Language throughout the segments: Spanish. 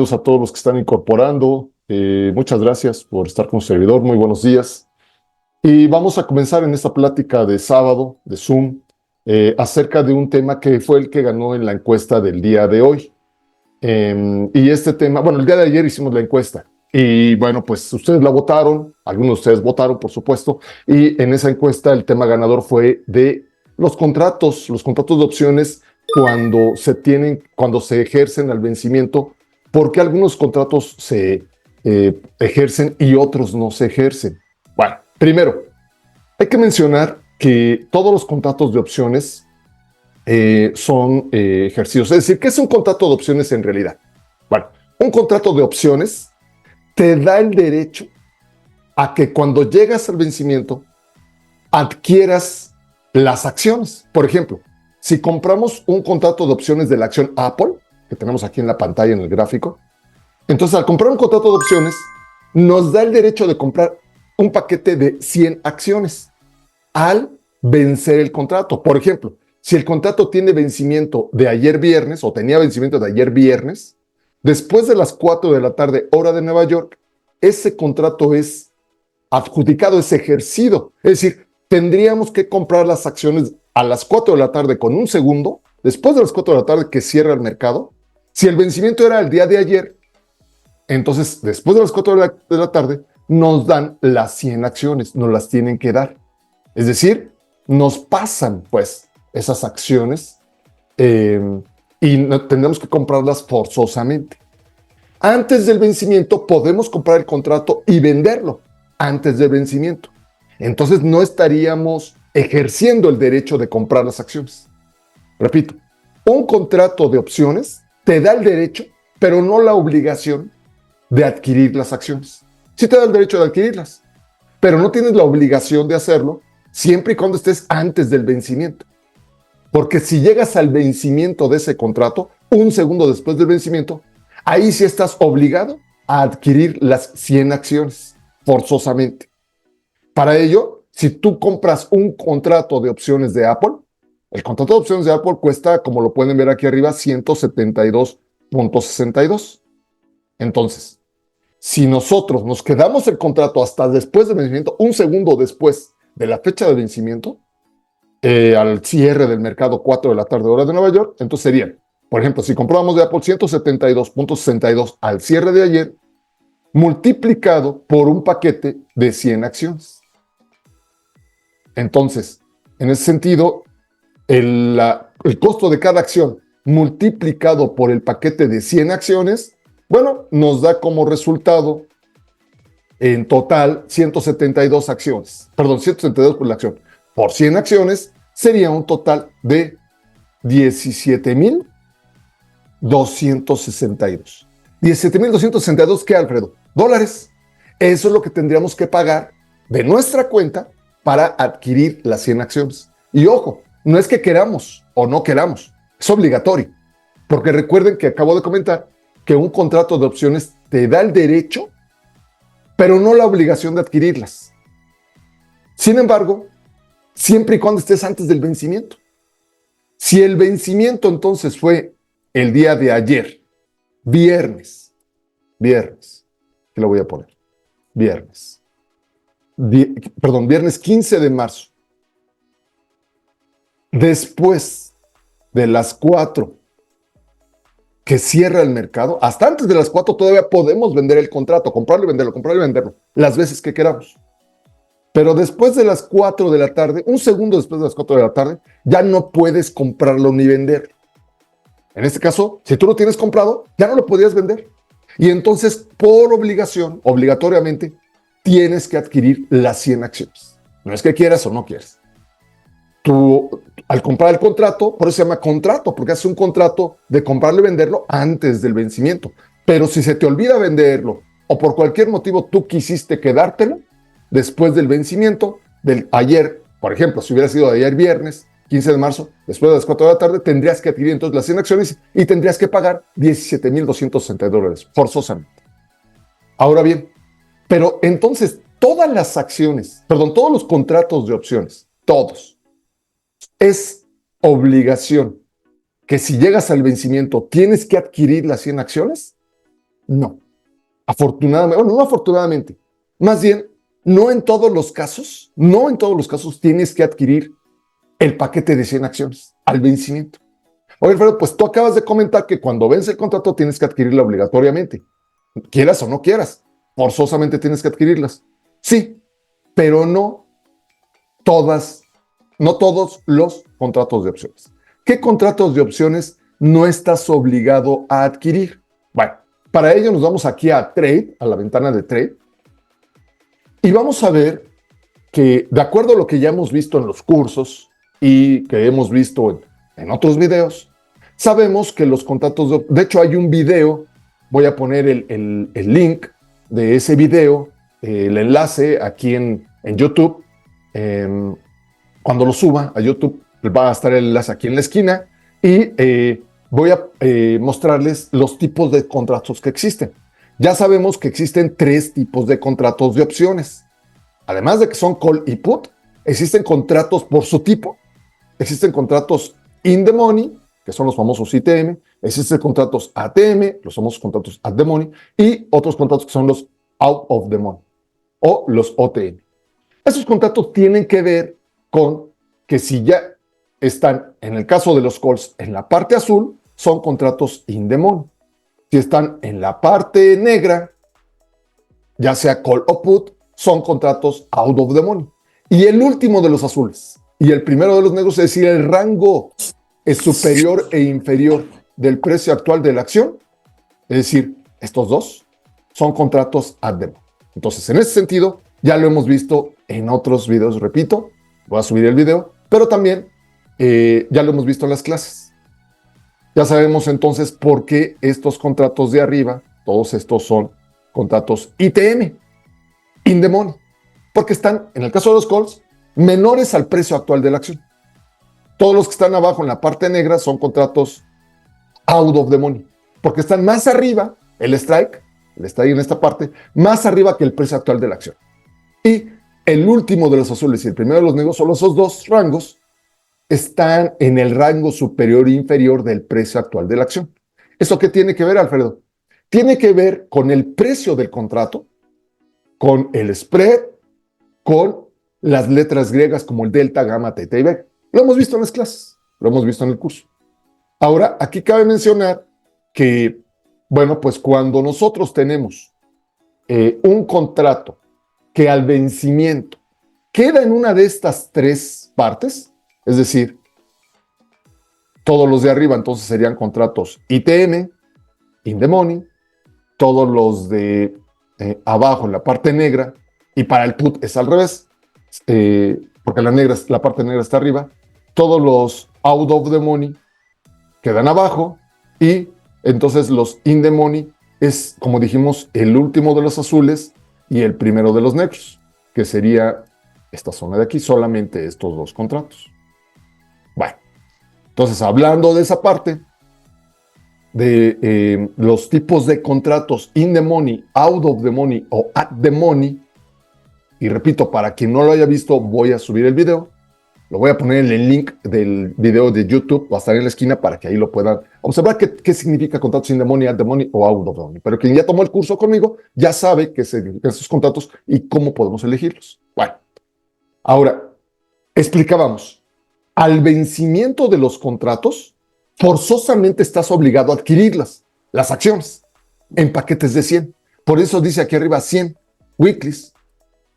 Saludos a todos los que están incorporando. Muchas gracias por estar con un servidor. Muy buenos días. Y vamos a comenzar en esta plática de sábado, de Zoom, acerca de un tema que fue el que ganó en la encuesta del día de hoy. Y este tema, bueno, el día de ayer hicimos la encuesta. Y bueno, pues ustedes la votaron, algunos de ustedes votaron, por supuesto, y en esa encuesta el tema ganador fue de los contratos de opciones cuando se ejercen al vencimiento, porque algunos contratos se ejercen y otros no se ejercen. Bueno, primero, hay que mencionar que todos los contratos de opciones son ejercidos. Es decir, ¿qué es un contrato de opciones en realidad? Bueno, un contrato de opciones te da el derecho a que cuando llegas al vencimiento adquieras las acciones. Por ejemplo, si compramos un contrato de opciones de la acción Apple, que tenemos aquí en la pantalla en el gráfico, entonces al comprar un contrato de opciones nos da el derecho de comprar un paquete de 100 acciones al vencer el contrato. Por ejemplo, si el contrato tiene vencimiento de ayer viernes o tenía vencimiento de ayer viernes, después de las 4 de la tarde, hora de Nueva York, ese contrato es adjudicado, es ejercido. Es decir, tendríamos que comprar las acciones a las 4 de la tarde con un segundo, después de las 4 de la tarde que cierra el mercado. Si el vencimiento era el día de ayer, entonces después de las 4 de la tarde nos dan las 100 acciones, nos las tienen que dar. Es decir, nos pasan pues esas acciones y tendremos que comprarlas forzosamente. Antes del vencimiento podemos comprar el contrato y venderlo antes del vencimiento. Entonces no estaríamos ejerciendo el derecho de comprar las acciones. Repito, un contrato de opciones te da el derecho, pero no la obligación de adquirir las acciones. Sí te da el derecho de adquirirlas, pero no tienes la obligación de hacerlo siempre y cuando estés antes del vencimiento. Porque si llegas al vencimiento de ese contrato, un segundo después del vencimiento, ahí sí estás obligado a adquirir las 100 acciones, forzosamente. Para ello, si tú compras un contrato de opciones de Apple, el contrato de opciones de Apple cuesta, como lo pueden ver aquí arriba, 172.62. Entonces, si nosotros nos quedamos el contrato hasta después del vencimiento, un segundo después de la fecha de vencimiento, al cierre del mercado 4 de la tarde hora de Nueva York, entonces serían, por ejemplo, si comprábamos de Apple 172.62 al cierre de ayer, multiplicado por un paquete de 100 acciones. Entonces, en ese sentido, el costo de cada acción multiplicado por el paquete de 100 acciones, bueno, nos da como resultado en total 172 acciones. Perdón, 172 por la acción. Por 100 acciones sería un total de 17,262. 17,262, ¿qué, Alfredo? Dólares. Eso es lo que tendríamos que pagar de nuestra cuenta para adquirir las 100 acciones. Y ojo, no es que queramos o no queramos, es obligatorio. Porque recuerden que acabo de comentar que un contrato de opciones te da el derecho, pero no la obligación de adquirirlas. Sin embargo, siempre y cuando estés antes del vencimiento. Si el vencimiento entonces fue el día de ayer, viernes, ¿qué le voy a poner? Viernes 15 de marzo. Después de las 4 que cierra el mercado, hasta antes de las 4 todavía podemos vender el contrato, comprarlo y venderlo, las veces que queramos. Pero después de las 4 de la tarde, un segundo después de las 4 de la tarde, ya no puedes comprarlo ni venderlo. En este caso, si tú lo tienes comprado, ya no lo podías vender. Y entonces, por obligación, obligatoriamente, tienes que adquirir las 100 acciones. No es que quieras o no quieras. Tú, al comprar el contrato, por eso se llama contrato, porque haces un contrato de comprarlo y venderlo antes del vencimiento. Pero si se te olvida venderlo o por cualquier motivo tú quisiste quedártelo, después del vencimiento del ayer, por ejemplo, si hubiera sido ayer viernes, 15 de marzo, después de las 4 de la tarde, tendrías que adquirir entonces las 100 acciones y tendrías que pagar $17,260 forzosamente. Ahora bien, pero entonces todas las acciones, todos los contratos de opciones, todos, es obligación que si llegas al vencimiento tienes que adquirir las 100 acciones. No. Afortunadamente, bueno, no afortunadamente, más bien, no en todos los casos tienes que adquirir el paquete de 100 acciones al vencimiento. Oye, Alfredo, pues tú acabas de comentar que cuando vence el contrato tienes que adquirirla obligatoriamente, quieras o no quieras, forzosamente tienes que adquirirlas. Sí, pero todas, no todos los contratos de opciones. ¿Qué contratos de opciones no estás obligado a adquirir? Bueno, para ello nos vamos aquí a Trade, a la ventana de Trade, y vamos a ver que, de acuerdo a lo que ya hemos visto en los cursos y que hemos visto en otros videos, sabemos que los contratos de hecho, hay un video, voy a poner el link de ese video, el enlace aquí en YouTube. Cuando lo suba a YouTube, va a estar el enlace aquí en la esquina y voy a mostrarles los tipos de contratos que existen. Ya sabemos que existen 3 tipos de contratos de opciones. Además de que son call y put, existen contratos por su tipo. Existen contratos in the money, que son los famosos ITM. Existen contratos ATM, los famosos contratos at the money. Y otros contratos que son los out of the money o los OTM. Esos contratos tienen que ver con que si ya están, en el caso de los calls, en la parte azul, son contratos in the money. Si están en la parte negra, ya sea call o put, son contratos out of the money. Y el último de los azules y el primero de los negros, es decir, el rango es superior e inferior del precio actual de la acción, es decir, estos dos son contratos at the money. Entonces, en ese sentido, ya lo hemos visto en otros videos, repito, voy a subir el video, pero también ya lo hemos visto en las clases. Ya sabemos entonces por qué estos contratos de arriba, todos estos son contratos ITM, in the money, porque están, en el caso de los calls, menores al precio actual de la acción. Todos los que están abajo en la parte negra son contratos out of the money, porque están más arriba, el strike en esta parte, más arriba que el precio actual de la acción. Y el último de los azules y el primero de los negros, solo esos dos rangos están en el rango superior e inferior del precio actual de la acción. ¿Eso qué tiene que ver, Alfredo? Tiene que ver con el precio del contrato, con el spread, con las letras griegas como el delta, gamma, teta y beta. Lo hemos visto en las clases, lo hemos visto en el curso. Ahora, aquí cabe mencionar que, bueno, pues cuando nosotros tenemos un contrato que al vencimiento queda en una de estas 3 partes, es decir, todos los de arriba entonces serían contratos ITM, in the money, todos los de abajo en la parte negra, y para el put es al revés, porque la parte negra está arriba, todos los out of the money quedan abajo, y entonces los in the money es, como dijimos, el último de los azules y el primero de los negros, que sería esta zona de aquí, solamente estos 2 contratos. Bueno, entonces hablando de esa parte, de los tipos de contratos in the money, out of the money o at the money, y repito, para quien no lo haya visto, voy a subir el video, lo voy a poner en el link del video de YouTube, va a estar en la esquina para que ahí lo puedan observar qué significa contratos in the money, at the money o out of the money. Pero quien ya tomó el curso conmigo ya sabe qué significan esos contratos y cómo podemos elegirlos. Bueno, ahora, explicábamos, al vencimiento de los contratos, forzosamente estás obligado a adquirirlas, las acciones, en paquetes de 100. Por eso dice aquí arriba 100 weeklies,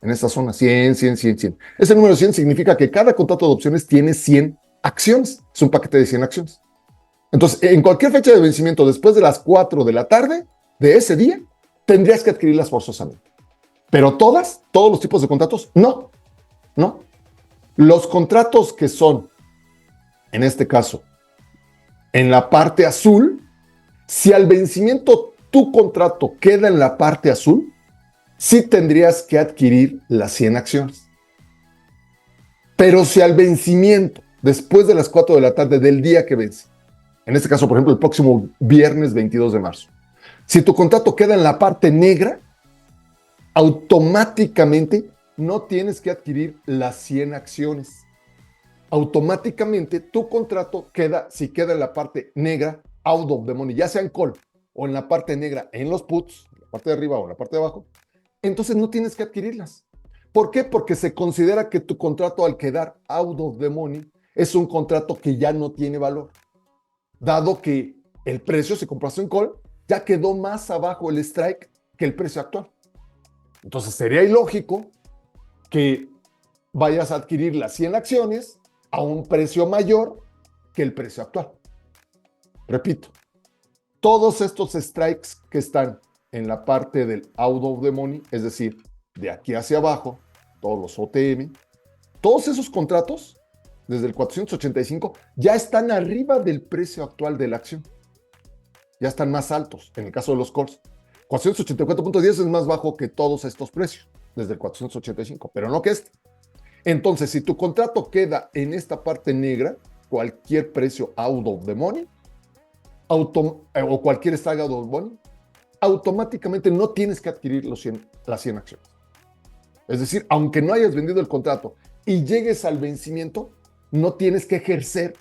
en esta zona 100, 100, 100, 100. Ese número 100 significa que cada contrato de opciones tiene 100 acciones, es un paquete de 100 acciones. Entonces, en cualquier fecha de vencimiento después de las 4 de la tarde de ese día, tendrías que adquirirlas forzosamente. Pero todos los tipos de contratos, no. Los contratos que son, en este caso, en la parte azul, si al vencimiento tu contrato queda en la parte azul, sí tendrías que adquirir las 100 acciones. Pero si al vencimiento, después de las 4 de la tarde del día que vence, en este caso, por ejemplo, el próximo viernes 22 de marzo, si tu contrato queda en la parte negra, automáticamente no tienes que adquirir las 100 acciones. Automáticamente tu contrato queda, si queda en la parte negra, out of the money, ya sea en call o en la parte negra en los puts, en la parte de arriba o en la parte de abajo, entonces no tienes que adquirirlas. ¿Por qué? Porque se considera que tu contrato al quedar out of the money es un contrato que ya no tiene valor, dado que el precio, si compraste un call, ya quedó más abajo el strike que el precio actual. Entonces sería ilógico que vayas a adquirir las 100 acciones a un precio mayor que el precio actual. Repito, todos estos strikes que están en la parte del out of the money, es decir, de aquí hacia abajo, todos los OTM, todos esos contratos, desde el 485, ya están arriba del precio actual de la acción. Ya están más altos, en el caso de los calls. 484.10 es más bajo que todos estos precios, desde el 485, pero no que este. Entonces, si tu contrato queda en esta parte negra, cualquier precio out of the money, o cualquier strike out of the money, automáticamente no tienes que adquirir las 100 acciones. Es decir, aunque no hayas vendido el contrato y llegues al vencimiento, no tienes que ejercer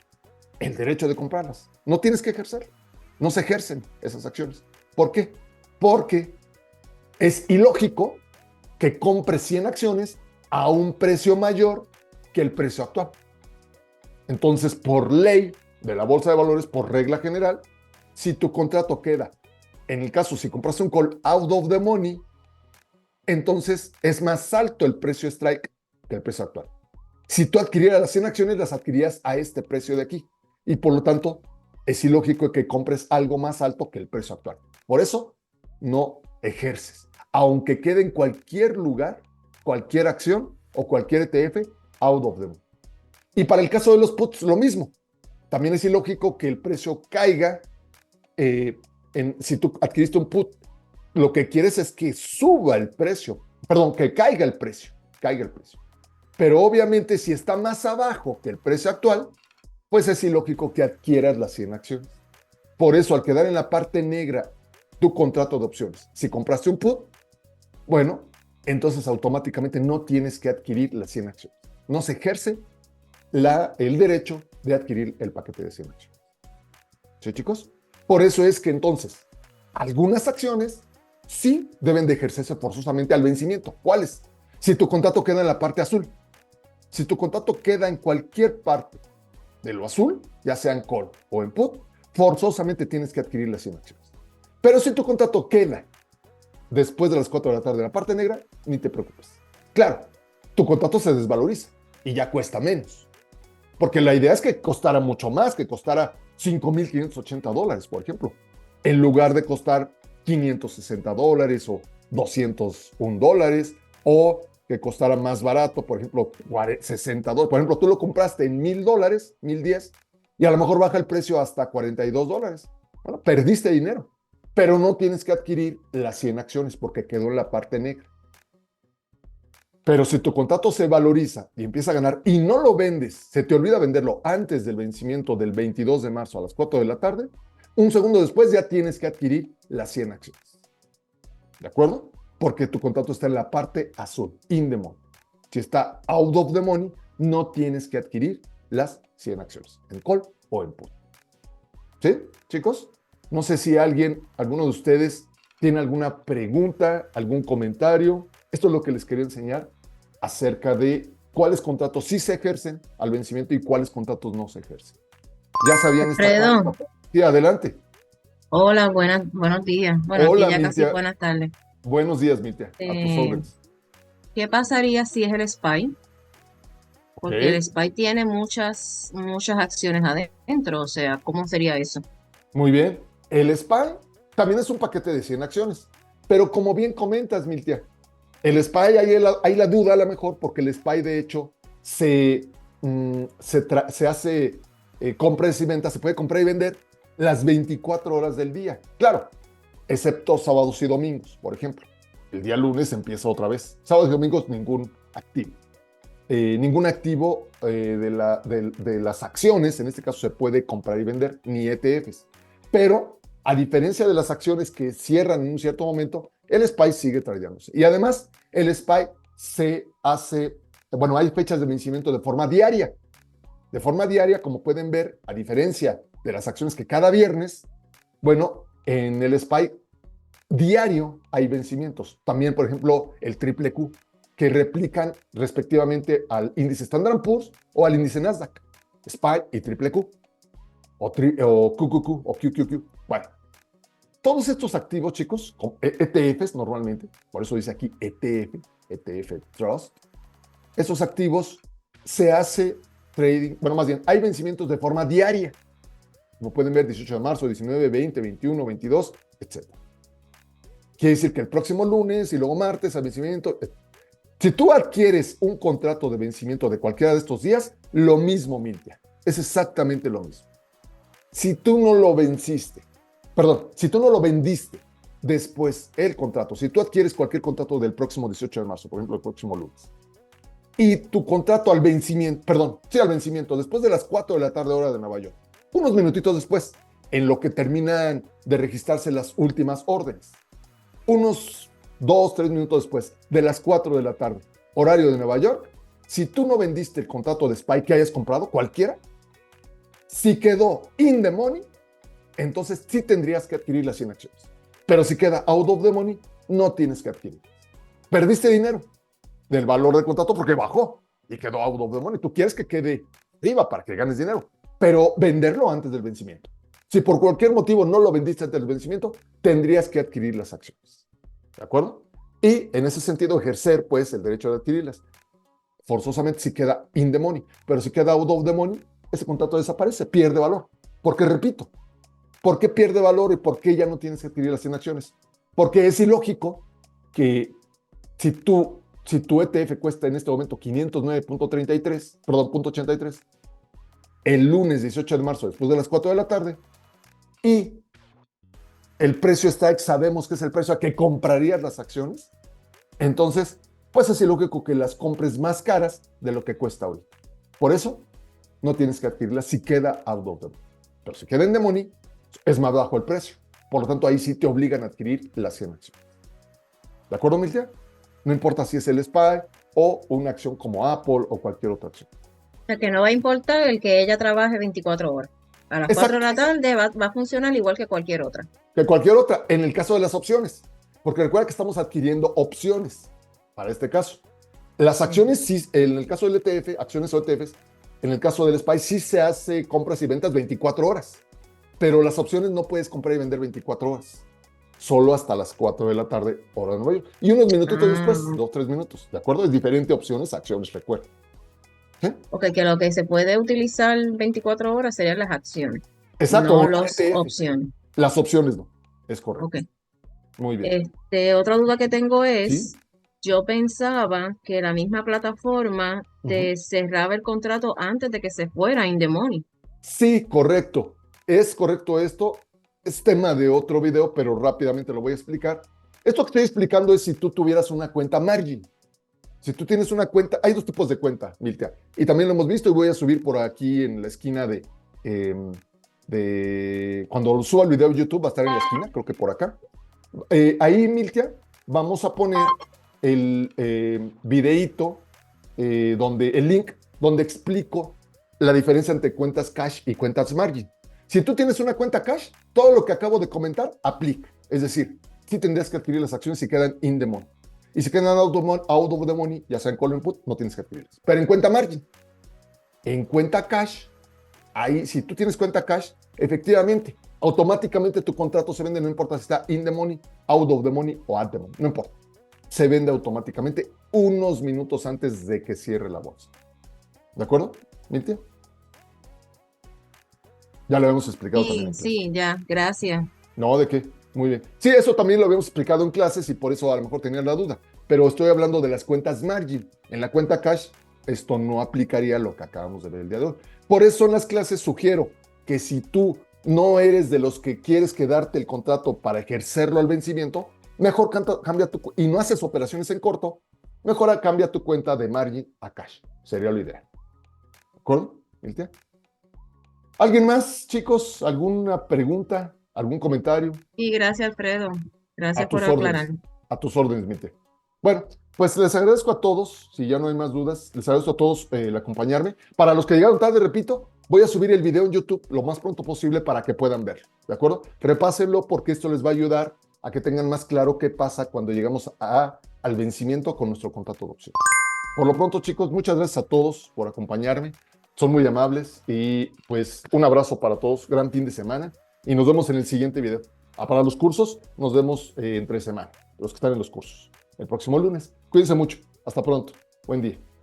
el derecho de comprarlas. No tienes que ejercer. No se ejercen esas acciones. ¿Por qué? Porque es ilógico que compres 100 acciones a un precio mayor que el precio actual. Entonces, por ley de la Bolsa de Valores, por regla general, si tu contrato queda, en el caso si compraste un call out of the money, entonces es más alto el precio strike que el precio actual. Si tú adquirieras las 100 acciones, las adquirías a este precio de aquí. Y por lo tanto, es ilógico que compres algo más alto que el precio actual. Por eso, no ejerces. Aunque quede en cualquier lugar, cualquier acción o cualquier ETF, out of them. Y para el caso de los puts, lo mismo. También es ilógico que el precio caiga. Si tú adquiriste un put, lo que quieres es que suba el precio. Perdón, que caiga el precio. Caiga el precio. Pero obviamente si está más abajo que el precio actual, pues es ilógico que adquieras las 100 acciones. Por eso, al quedar en la parte negra tu contrato de opciones, si compraste un put, bueno, entonces automáticamente no tienes que adquirir las 100 acciones. No se ejerce el derecho de adquirir el paquete de 100 acciones. ¿Sí, chicos? Por eso es que entonces algunas acciones sí deben de ejercerse forzosamente al vencimiento. ¿Cuáles? Si tu contrato queda en la parte azul. Si tu contrato queda en cualquier parte de lo azul, ya sea en call o en put, forzosamente tienes que adquirir las 100 acciones. Pero si tu contrato queda después de las 4 de la tarde en la parte negra, ni te preocupes. Claro, tu contrato se desvaloriza y ya cuesta menos. Porque la idea es que costara mucho más, que costara $5,580, por ejemplo, en lugar de costar $560 o $201, o que costara más barato, por ejemplo, $60. Por ejemplo, tú lo compraste en $1,000, $1,010, y a lo mejor baja el precio hasta $42. Bueno, perdiste dinero, pero no tienes que adquirir las 100 acciones porque quedó en la parte negra. Pero si tu contrato se valoriza y empieza a ganar y no lo vendes, se te olvida venderlo antes del vencimiento del 22 de marzo a las 4 de la tarde, un segundo después ya tienes que adquirir las 100 acciones. ¿De acuerdo? Porque tu contrato está en la parte azul, in the money. Si está out of the money, no tienes que adquirir las 100 acciones, en call o en put. ¿Sí, chicos? No sé si alguno de ustedes tiene alguna pregunta, algún comentario. Esto es lo que les quería enseñar acerca de cuáles contratos sí se ejercen al vencimiento y cuáles contratos no se ejercen. ¿Ya sabían esta Alfredo, parte? Sí, adelante. hola, buenos días. Bueno, aquí Hola, ya casi Mitia. buenas tardes. Buenos días, Mitia. A tus Eh, órdenes. ¿Qué pasaría si es el SPY? Ok, Porque el SPY tiene muchas acciones adentro, o sea, ¿cómo sería eso? muy bien. El SPY también es un paquete de 100 acciones. Pero como bien comentas, Miltia, el SPY, hay la duda a lo mejor, porque el SPY de hecho se hace compras y ventas, se puede comprar y vender las 24 horas del día. Claro, excepto sábados y domingos, por ejemplo. El día lunes empieza otra vez. Sábados y domingos ningún activo. Ningún activo de las acciones, en este caso se puede comprar y vender, ni ETFs. Pero a diferencia de las acciones que cierran en un cierto momento, el SPY sigue tradeándose. Y además, el SPY se hace, bueno, hay fechas de vencimiento de forma diaria. De forma diaria, como pueden ver, a diferencia de las acciones que cada viernes, bueno, En el SPY diario hay vencimientos. También, por ejemplo, el triple Q, que replican respectivamente al índice Standard Poor's o al índice Nasdaq. SPY y triple Q, o QQQ o QQQ. Bueno, todos estos activos, chicos, ETFs normalmente, por eso dice aquí ETF Trust, esos activos se hace trading, bueno, más bien, hay vencimientos de forma diaria. Como pueden ver, 18 de marzo, 19, 20, 21, 22, etc. Quiere decir que el próximo lunes y luego martes al vencimiento. Si tú adquieres un contrato de vencimiento de cualquiera de estos días, lo mismo, Miltia. Es exactamente lo mismo. Si tú no lo venciste, perdón, si tú no lo vendiste después el contrato, si tú adquieres cualquier contrato del próximo 18 de marzo, por ejemplo, el próximo lunes, y tu contrato al vencimiento, perdón, sí al vencimiento, después de las 4 de la tarde hora de Nueva York, unos minutitos después, en lo que terminan de registrarse las últimas órdenes, unos 2, 3 minutos después de las 4 de la tarde, horario de Nueva York, si tú no vendiste el contrato de SPY que hayas comprado, cualquiera, si quedó in the money, entonces sí tendrías que adquirir las 100 acciones. Pero si queda out of the money, no tienes que adquirir. Perdiste dinero del valor del contrato porque bajó y quedó out of the money. Tú quieres que quede arriba para que ganes dinero, pero venderlo antes del vencimiento. Si por cualquier motivo no lo vendiste antes del vencimiento, tendrías que adquirir las acciones. ¿De acuerdo? Y en ese sentido ejercer pues el derecho de adquirirlas. Forzosamente si queda in the money, pero si queda out of the money, ese contrato desaparece, pierde valor. Porque repito, ¿por qué pierde valor y por qué ya no tienes que adquirir las 100 acciones? Porque es ilógico que si tu ETF cuesta en este momento 509.33, perdón, .83, el lunes 18 de marzo, después de las 4 de la tarde, y el precio está, sabemos que es el precio a que comprarías las acciones, entonces, pues es ilógico que las compres más caras de lo que cuesta hoy. Por eso, no tienes que adquirirlas si queda out of the money. Pero si queda en the money, es más bajo el precio. Por lo tanto, ahí sí te obligan a adquirir las 100 acciones. ¿De acuerdo, Miltia? No importa si es el SPY o una acción como Apple o cualquier otra acción. O sea, que no va a importar el que ella trabaje 24 horas. A las 4 de Exacto, la tarde va a funcionar igual que cualquier otra. que cualquier otra, en el caso de las opciones. Porque recuerda que estamos adquiriendo opciones para este caso. Las acciones sí, en el caso del ETF, acciones o ETFs, en el caso del SPY sí se hace compras y ventas 24 horas. Pero las opciones no puedes comprar y vender 24 horas. Solo hasta las 4 de la tarde, hora de Nueva York. Y unos minutitos después, Ah, 2, 3 minutos. ¿De acuerdo? Es diferente opciones, acciones, recuerda. ¿Sí? ok, que lo que se puede utilizar 24 horas serían las acciones, Exacto, no o los las ETFs. opciones. Las opciones no. Es Ok. correcto. Muy bien. Otra duda que tengo ¿Sí? es, yo pensaba que la misma plataforma Ujú. te cerraba el contrato antes de que se fuera in the money. Sí, correcto. Es correcto esto. Es tema de otro video, pero rápidamente lo voy a explicar. Esto que estoy explicando es si tú tuvieras una cuenta margin. Si tú tienes una cuenta, hay dos tipos de cuenta, Miltia. Y también lo hemos visto y voy a subir por aquí en la esquina cuando suba el video a YouTube, va a estar en la esquina, creo que por acá. Ahí, Miltia, vamos a poner el videíto, donde el link donde explico la diferencia entre cuentas cash y cuentas margin. Si tú tienes una cuenta cash, todo lo que acabo de comentar aplica. Es decir, sí tendrías que adquirir las acciones si quedan in the money. Y si quedan out of the money, ya sea en call input, no tienes que adquirirlas. Pero en cuenta margin, en cuenta cash, ahí si tú tienes cuenta cash, efectivamente, automáticamente tu contrato se vende, no importa si está in the money, out of the money o at the money, no importa. Se vende automáticamente unos minutos antes de que cierre la bolsa. ¿De acuerdo, Miltia? Ya lo habíamos explicado también Sí, en clase. sí, ya, gracias. No, ¿de qué? Muy bien. Sí, eso también lo habíamos explicado en clases y por eso a lo mejor tenías la duda. Pero estoy hablando de las cuentas margin. En la cuenta cash, esto no aplicaría lo que acabamos de ver el día de hoy. Por eso en las clases sugiero que si tú no eres de los que quieres quedarte el contrato para ejercerlo al vencimiento, mejor cambia y no haces operaciones en corto, mejor cambia tu cuenta de margin a cash. Sería lo ideal. ¿De acuerdo, Miltia? ¿Alguien más, chicos? ¿Alguna pregunta? ¿Algún comentario? Y gracias, Alfredo. A Gracias por tus aclarar. órdenes. A tus órdenes, Mite. Bueno, pues les agradezco a todos, si ya no hay más dudas, les agradezco a todos el acompañarme. Para los que llegaron tarde, repito, Voy a subir el video en YouTube lo más pronto posible para que puedan ver, ¿de acuerdo? Repásenlo porque esto les va a ayudar a que tengan más claro qué pasa cuando llegamos al vencimiento con nuestro contrato de opción. Por lo pronto, chicos, muchas gracias a todos por acompañarme. Son muy amables y pues un abrazo para todos. Gran fin de semana y nos vemos en el siguiente video. Para los cursos, nos vemos entre semana, los que están en los cursos, el próximo lunes. Cuídense mucho. Hasta pronto. Buen día.